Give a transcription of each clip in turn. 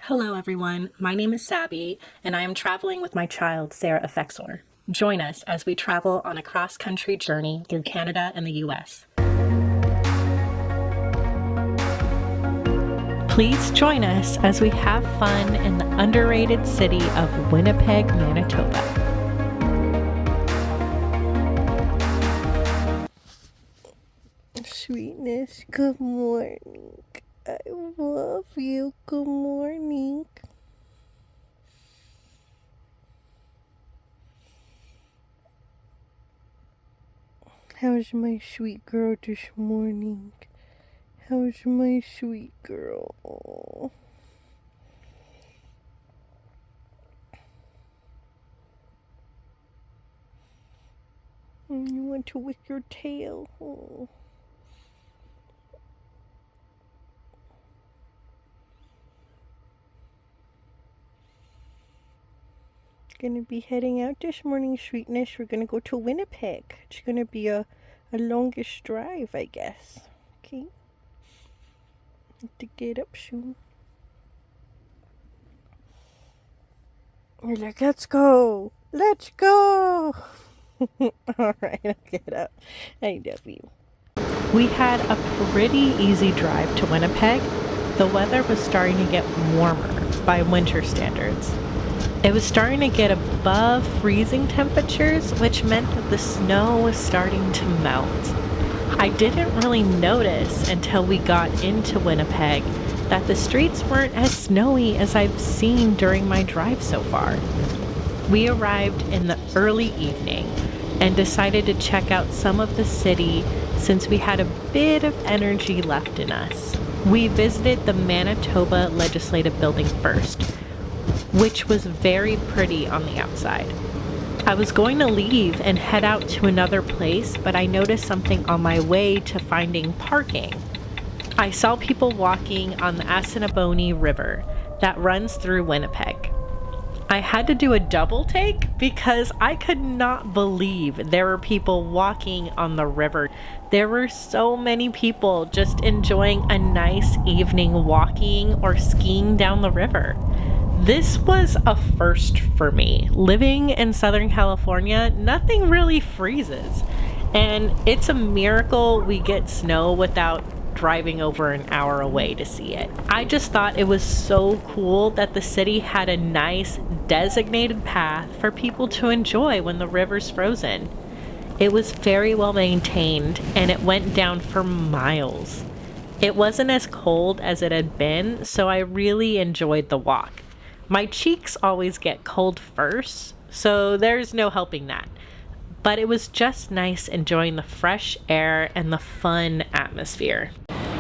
Hello everyone, my name is Sabby, and I am traveling with my child, Sarah Effexor. Join us as we travel on a cross-country journey through Canada and the US. Please join us as we have fun in the underrated city of Winnipeg, Manitoba. Sweetness, good morning. I love you. Good morning. How's my sweet girl this morning? How's my sweet girl? You want to lick your tail? Oh. Gonna be heading out this morning, sweetness. We're gonna go to Winnipeg. It's gonna be a longish drive, I guess. Okay. Have to get up soon. You're like, let's go. Let's go. Alright, I'll get up. I love you. We had a pretty easy drive to Winnipeg. The weather was starting to get warmer by winter standards. It was starting to get above freezing temperatures, which meant that the snow was starting to melt. I didn't really notice until we got into Winnipeg that the streets weren't as snowy as I've seen during my drive so far. We arrived in the early evening and decided to check out some of the city since we had a bit of energy left in us. We visited the Manitoba Legislative Building first, which was very pretty on the outside. I was going to leave and head out to another place, but I noticed something on my way to finding parking. I saw people walking on the Assiniboine River that runs through Winnipeg. I had to do a double take because I could not believe there were people walking on the river. There were so many people just enjoying a nice evening walking or skiing down the river. This was a first for me. Living in Southern California, nothing really freezes. And it's a miracle we get snow without driving over an hour away to see it. I just thought it was so cool that the city had a nice designated path for people to enjoy when the river's frozen. It was very well maintained and it went down for miles. It wasn't as cold as it had been, so I really enjoyed the walk. My cheeks always get cold first, so there's no helping that. But it was just nice enjoying the fresh air and the fun atmosphere.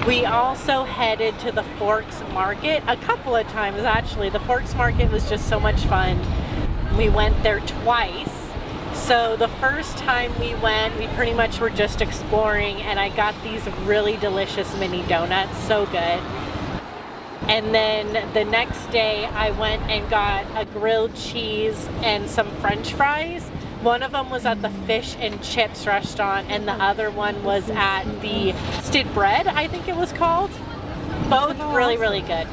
We also headed to the Forks Market a couple of times actually. The Forks Market was just so much fun. We went there twice. So the first time we went, we pretty much were just exploring, and I got these really delicious mini donuts, so good. And then the next day I went and got a grilled cheese and some French fries. One of them was at the fish and chips restaurant and the other one was at the Roasted Bread, I think it was called. Both really, really good.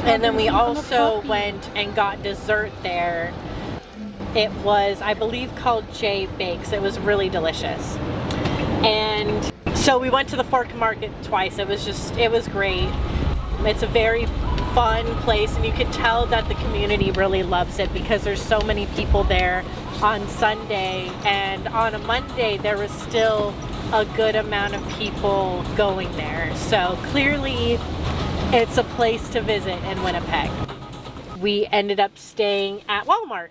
And then we also went and got dessert there. It was, I believe, called J Bakes. It was really delicious. And so we went to the Fork Market twice. It was great. It's a very fun place, and you can tell that the community really loves it because there's so many people there on Sunday, and on a Monday there was still a good amount of people going there. So clearly it's a place to visit in Winnipeg. We ended up staying at Walmart.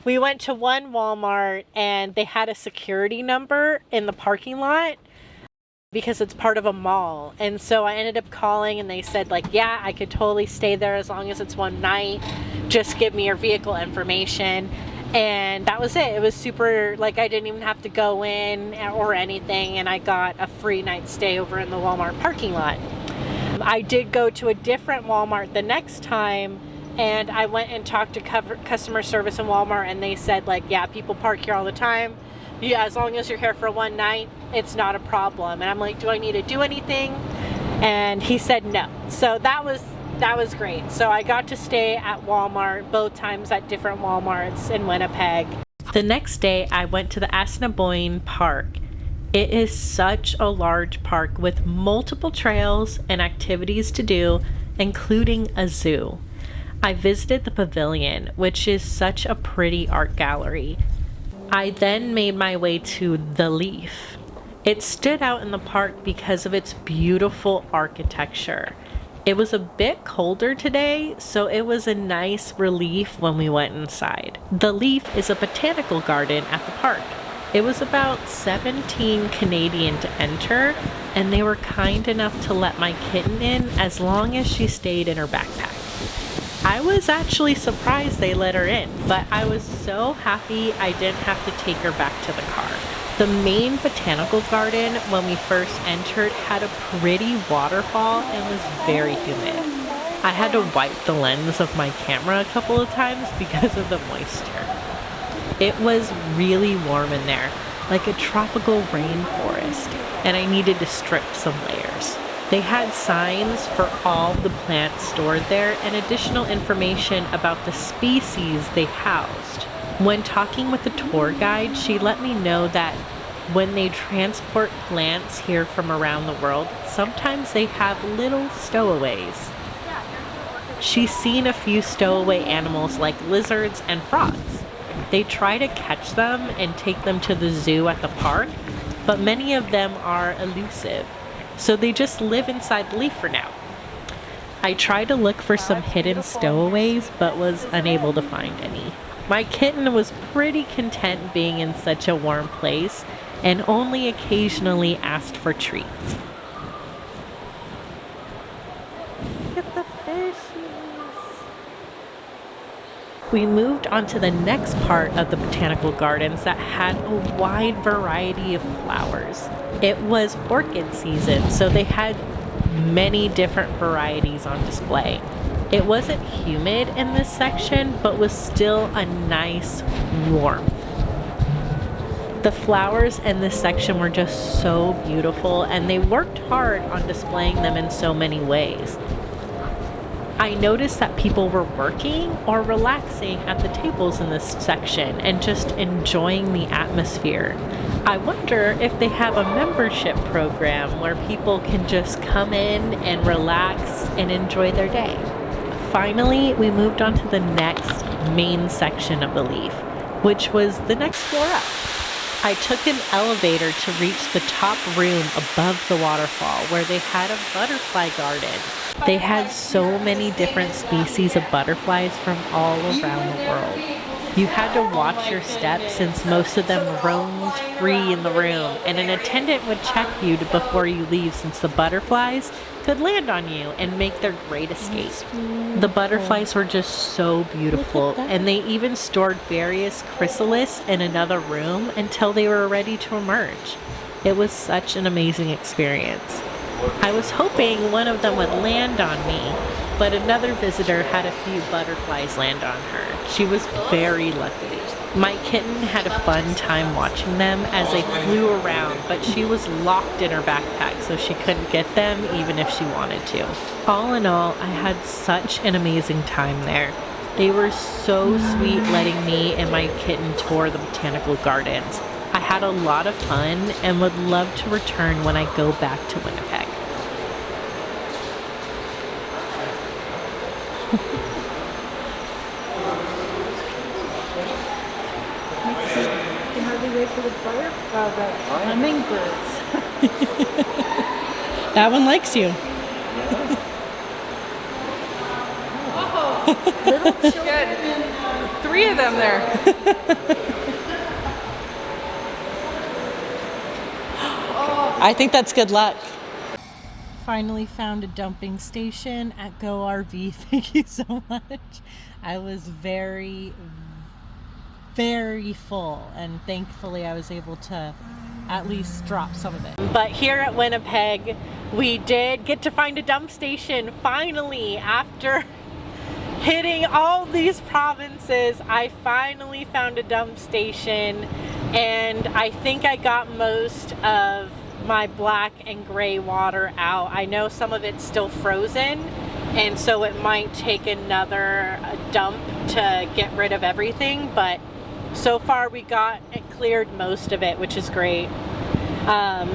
We went to one Walmart and they had a security number in the parking lot because it's part of a mall. And so I ended up calling and they said like, yeah, I could totally stay there as long as it's one night. Just give me your vehicle information. And that was it. It was super, like I didn't even have to go in or anything, and I got a free night stay over in the Walmart parking lot. I did go to a different Walmart the next time, and I went and talked to customer service in Walmart, and they said like, yeah, people park here all the time. Yeah, as long as you're here for one night, it's not a problem. And I'm like, do I need to do anything? And he said no. So that was that was great. So I got to stay at Walmart, both times at different Walmarts in Winnipeg. The next day, I went to the Assiniboine Park. It is such a large park with multiple trails and activities to do, including a zoo. I visited the pavilion, which is such a pretty art gallery. I then made my way to The Leaf. It stood out in the park because of its beautiful architecture. It was a bit colder today, so it was a nice relief when we went inside. The Leaf is a botanical garden at the park. It was about 17 Canadian to enter, and they were kind enough to let my kitten in as long as she stayed in her backpack. I was actually surprised they let her in, but I was so happy I didn't have to take her back to the car. The main botanical garden, when we first entered, had a pretty waterfall and was very humid. I had to wipe the lens of my camera a couple of times because of the moisture. It was really warm in there, like a tropical rainforest, and I needed to strip some layers. They had signs for all the plants stored there and additional information about the species they housed. When talking with the tour guide, she let me know that when they transport plants here from around the world, sometimes they have little stowaways. She's seen a few stowaway animals like lizards and frogs. They try to catch them and take them to the zoo at the park, but many of them are elusive, so they just live inside the leaf for now. I tried to look for some hidden stowaways, but was unable to find any. My kitten was pretty content being in such a warm place and only occasionally asked for treats. Look at the fishies. We moved on to the next part of the botanical gardens that had a wide variety of flowers. It was orchid season, so they had many different varieties on display. It wasn't humid in this section, but was still a nice warmth. The flowers in this section were just so beautiful, and they worked hard on displaying them in so many ways. I noticed that people were working or relaxing at the tables in this section and just enjoying the atmosphere. I wonder if they have a membership program where people can just come in and relax and enjoy their day. Finally, we moved on to the next main section of the Leaf, which was the next floor up. I took an elevator to reach the top room above the waterfall where they had a butterfly garden. They had so many different species of butterflies from all around the world. You had to watch your steps since most of them roamed free in the room, and an attendant would check you before you leave since the butterflies could land on you and make their great escape. The butterflies were just so beautiful, and they even stored various chrysalis in another room until they were ready to emerge. It was such an amazing experience. I was hoping one of them would land on me, but another visitor had a few butterflies land on her. She was very lucky. My kitten had a fun time watching them as they flew around, but she was locked in her backpack, so she couldn't get them even if she wanted to. All in all, I had such an amazing time there. They were so sweet letting me and my kitten tour the botanical gardens. I had a lot of fun and would love to return when I go back to Winnipeg. You can hardly wait for the hummingbirds. That one likes you. Little children. Good. 3 of them there. I think that's good luck. Finally found a dumping station at Go RV. Thank you so much. I was very full, and thankfully I was able to at least drop some of it. But here at Winnipeg, we did get to find a dump station finally. After hitting all these provinces, I finally found a dump station, and I think I got most of my black and gray water out. I know some of it's still frozen, and so it might take another dump to get rid of everything, but so far we got it cleared most of it, which is great.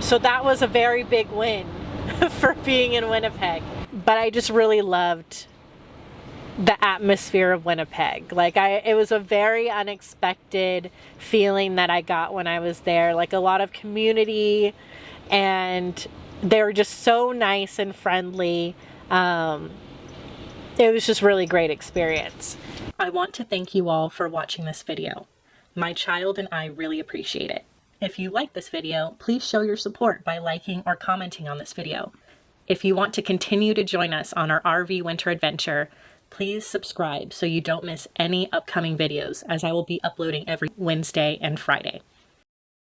So that was a very big win for being in Winnipeg. But I just really loved the atmosphere of Winnipeg. Like it was a very unexpected feeling that I got when I was there. Like a lot of community, and they were just so nice and friendly. It was just really great experience. I want to thank you all for watching this video. My child and I really appreciate it. If you like this video, please show your support by liking or commenting on this video. If you want to continue to join us on our RV winter adventure, please subscribe so you don't miss any upcoming videos, as I will be uploading every Wednesday and Friday.